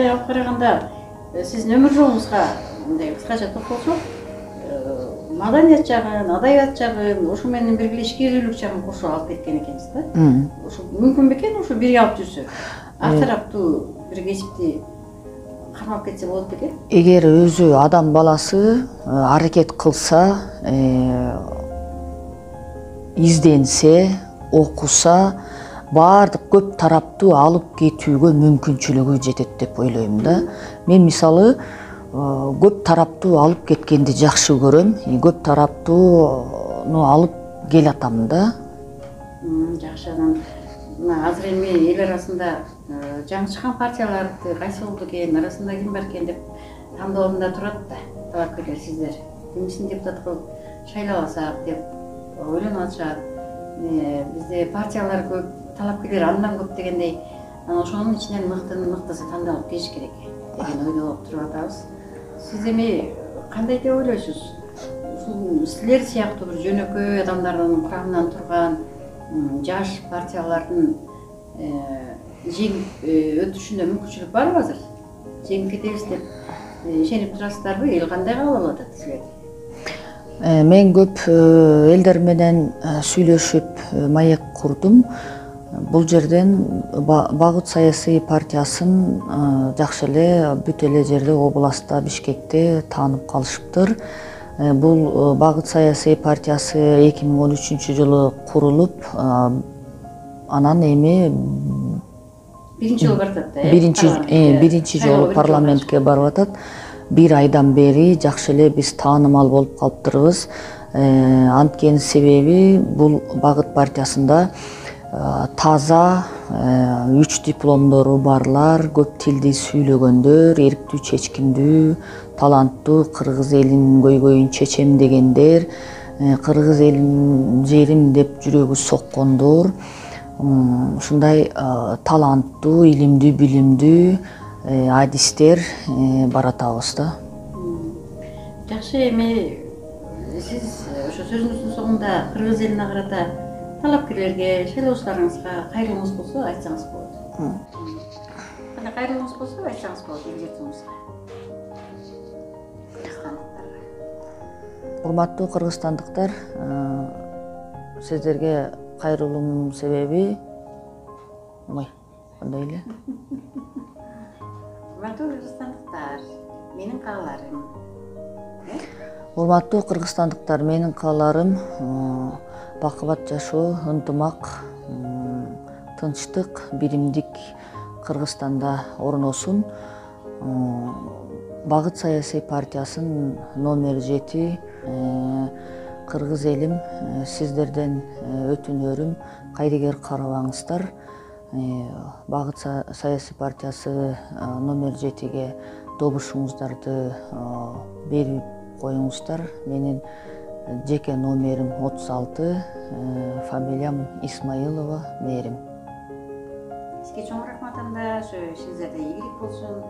алып караганда сиздин өмүр жолуңузга мындай кыскача токтолсок, маданият жагын, адабият жагын, ошо менен бирге ишкерлүүлүк жагын кошуп алып кеткен экенсиз да. Ошо мүмкүн бекен ошо бирге алып жүрсө? Ар тараптуу бир кесипти кармап кетсе болот бекен? Эгер өзү адам баласы аракет кылса, изденсе, окуса, баардык көп тараптуу алып кетүүгө мүмкүнчүлүгү жетет деп ойлойм да. Мен мисалы көп тараптуу алып кеткенди жакшы көрөм, көп тараптууну алып келатам да. Жакшы. Азыр эми эл арасында жаңы чыккан партияларды кайсы болду экен, арасында ким бар экен деп тандоо алдында турат да. Талапкерлер сиздер кимисин депутат кылып шайлап алсак деп ойлонуп атышат. Бизде партиялар көп, талапкерлер андан көп дегендей, ошонун ичинен мыктысы тандалып келиш керек деген ойдо туруп атабыз. Сиз эми кандай деп ойлойсуз? Ушул силер сыяктуу бир жөнөкөй адамдардын курамынан турган жаш партиялардын жеңип өтүшүнө мүмкүнчүлүк барбы азыр? Жеңип кетебиз деп ишенип турасыздарбы? Эл кандай кабыл алып атат силерди? Мен көп элдер менен сүйлөшүп маек курдум. Бул жерден Багыт саясий партиясын жакшы эле бүт эле жерде областта, Бишкекте таанып калышыптыр. Бул Багыт саясий партиясы 2013 жылы курулуп, анан эми биринчи жолу барып атат да? Биринчи жолу парламентке барып атат. Бир айдан бери жакшы эле биз таанымал болуп калыптырбыз. Анткени себеби бул Багыт партиясында таза, 3 дипломдору барлар, көп тилди сүйлөгөндөр, эрктүү, чечкиндүү, таланттуу, кыргыз элинин көйгөйүн чечем дегендер, кыргыз элин жерим деп жүрөгү соккондор, ушундай таланттуу, илимдүү, билимдүү адистер баратабыз да. Жакшы, эми сиз ошо сөзүңүздүн соңунда кыргыз элине карата талапкерлерге, шайлоочуларыңызга кайрылууңуз болсо айтсаңыз болот. Кандай кайрылууңуз болсо айтсаңыз болот эл журтуңузга. Урматтуу кыргызстандыктар, сиздерге кайрылуумдун себеби кандай эле? Урматтуу кыргызстандыктар, менин кааларым. Урматтуу кыргызстандыктар, менин кааларым бакыбат жашоо, ынтымак, тынчтык, биримдик Кыргызстанда орносун. Багыт саясий партиясын номер 7 кыргыз элим, сиздерден өтүнөрүм, кайрыгер карабаңыздар. Багыт саясий партиясы номер 7-ге добушуңуздарды берип коюңуздар. Менин жеке номерим 36, фамилиям Исмаилова Мээрим. Сизге чоң рахмат анда, ишиңизде ийгилик болсун.